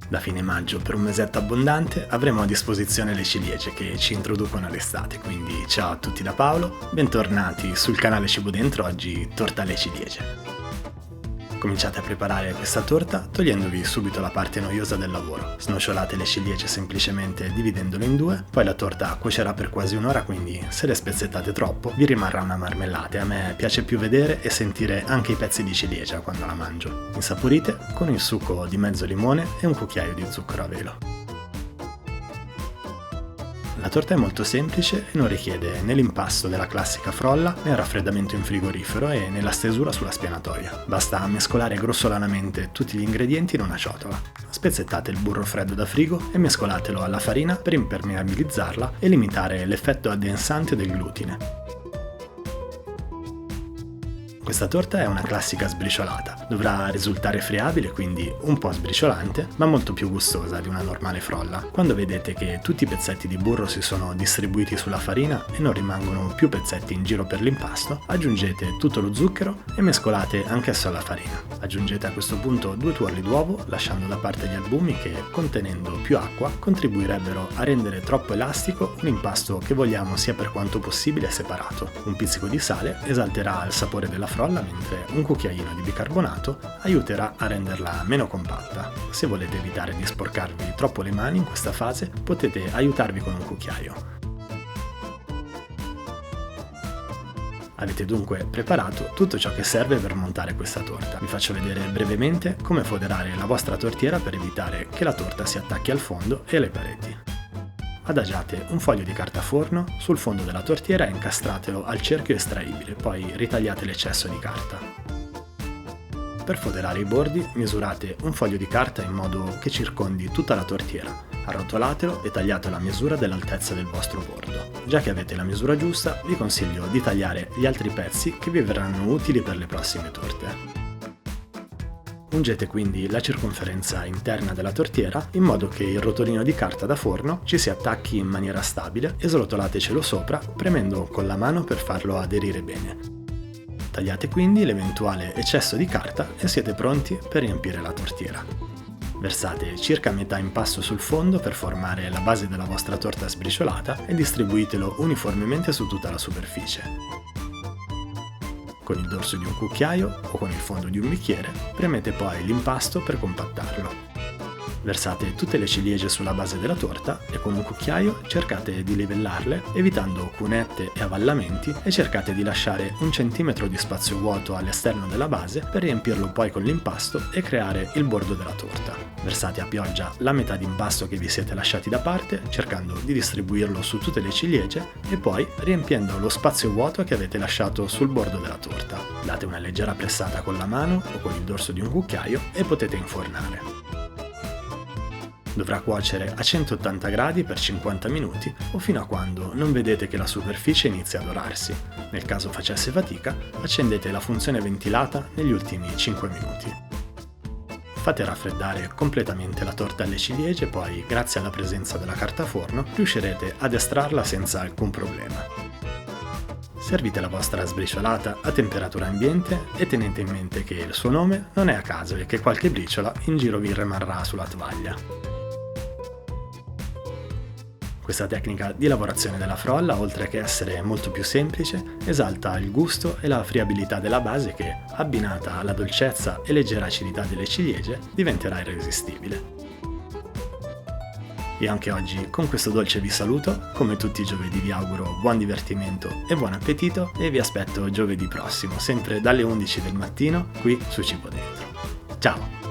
Da fine maggio, per un mesetto abbondante, avremo a disposizione le ciliegie che ci introducono all'estate, quindi ciao a tutti da Paolo, bentornati sul canale Cibo Dentro, oggi torta alle ciliegie. Cominciate a preparare questa torta togliendovi subito la parte noiosa del lavoro. Snocciolate le ciliegie semplicemente dividendole in due, poi la torta cuocerà per quasi un'ora, quindi se le spezzettate troppo vi rimarrà una marmellata e a me piace più vedere e sentire anche i pezzi di ciliegia quando la mangio. Insaporite con il succo di mezzo limone e un cucchiaio di zucchero a velo. La torta è molto semplice e non richiede né l'impasto della classica frolla, né il raffreddamento in frigorifero e né la stesura sulla spianatoia. Basta mescolare grossolanamente tutti gli ingredienti in una ciotola. Spezzettate il burro freddo da frigo e mescolatelo alla farina per impermeabilizzarla e limitare l'effetto addensante del glutine. Questa torta è una classica sbriciolata, dovrà risultare friabile, quindi un po' sbriciolante, ma molto più gustosa di una normale frolla. Quando vedete che tutti i pezzetti di burro si sono distribuiti sulla farina e non rimangono più pezzetti in giro per l'impasto, aggiungete tutto lo zucchero e mescolate anch'esso alla farina. Aggiungete a questo punto 2 tuorli d'uovo, lasciando da parte gli albumi che, contenendo più acqua, contribuirebbero a rendere troppo elastico un impasto che vogliamo sia per quanto possibile separato. Un pizzico di sale esalterà il sapore della frolla, mentre un cucchiaino di bicarbonato aiuterà a renderla meno compatta. Se volete evitare di sporcarvi troppo le mani in questa fase, potete aiutarvi con un cucchiaio. Avete dunque preparato tutto ciò che serve per montare questa torta. Vi faccio vedere brevemente come foderare la vostra tortiera per evitare che la torta si attacchi al fondo e alle pareti. Adagiate un foglio di carta forno sul fondo della tortiera e incastratelo al cerchio estraibile, poi ritagliate l'eccesso di carta. Per foderare i bordi misurate un foglio di carta in modo che circondi tutta la tortiera, arrotolatelo e tagliatelo a misura dell'altezza del vostro bordo. Già che avete la misura giusta, vi consiglio di tagliare gli altri pezzi che vi verranno utili per le prossime torte. Ungete quindi la circonferenza interna della tortiera in modo che il rotolino di carta da forno ci si attacchi in maniera stabile e srotolatecelo sopra premendo con la mano per farlo aderire bene. Tagliate quindi l'eventuale eccesso di carta e siete pronti per riempire la tortiera. Versate circa metà impasto sul fondo per formare la base della vostra torta sbriciolata e distribuitelo uniformemente su tutta la superficie. Con il dorso di un cucchiaio o con il fondo di un bicchiere premete poi l'impasto per compattarlo. Versate tutte le ciliegie sulla base della torta e con un cucchiaio cercate di livellarle evitando cunette e avvallamenti e cercate di lasciare 1 centimetro di spazio vuoto all'esterno della base per riempirlo poi con l'impasto e creare il bordo della torta. Versate a pioggia la metà di impasto che vi siete lasciati da parte cercando di distribuirlo su tutte le ciliegie e poi riempiendo lo spazio vuoto che avete lasciato sul bordo della torta. Date una leggera pressata con la mano o con il dorso di un cucchiaio e potete infornare. Dovrà cuocere a 180 gradi per 50 minuti o fino a quando non vedete che la superficie inizia a dorarsi. Nel caso facesse fatica, accendete la funzione ventilata negli ultimi 5 minuti. Fate raffreddare completamente la torta alle ciliegie, poi, grazie alla presenza della carta forno, riuscirete ad estrarla senza alcun problema. Servite la vostra sbriciolata a temperatura ambiente e tenete in mente che il suo nome non è a caso e che qualche briciola in giro vi rimarrà sulla tovaglia. Questa tecnica di lavorazione della frolla, oltre che essere molto più semplice, esalta il gusto e la friabilità della base che, abbinata alla dolcezza e leggera acidità delle ciliegie, diventerà irresistibile. Io anche oggi con questo dolce vi saluto, come tutti i giovedì vi auguro buon divertimento e buon appetito e vi aspetto giovedì prossimo, sempre dalle 11 del mattino, qui su Cibo Dentro. Ciao!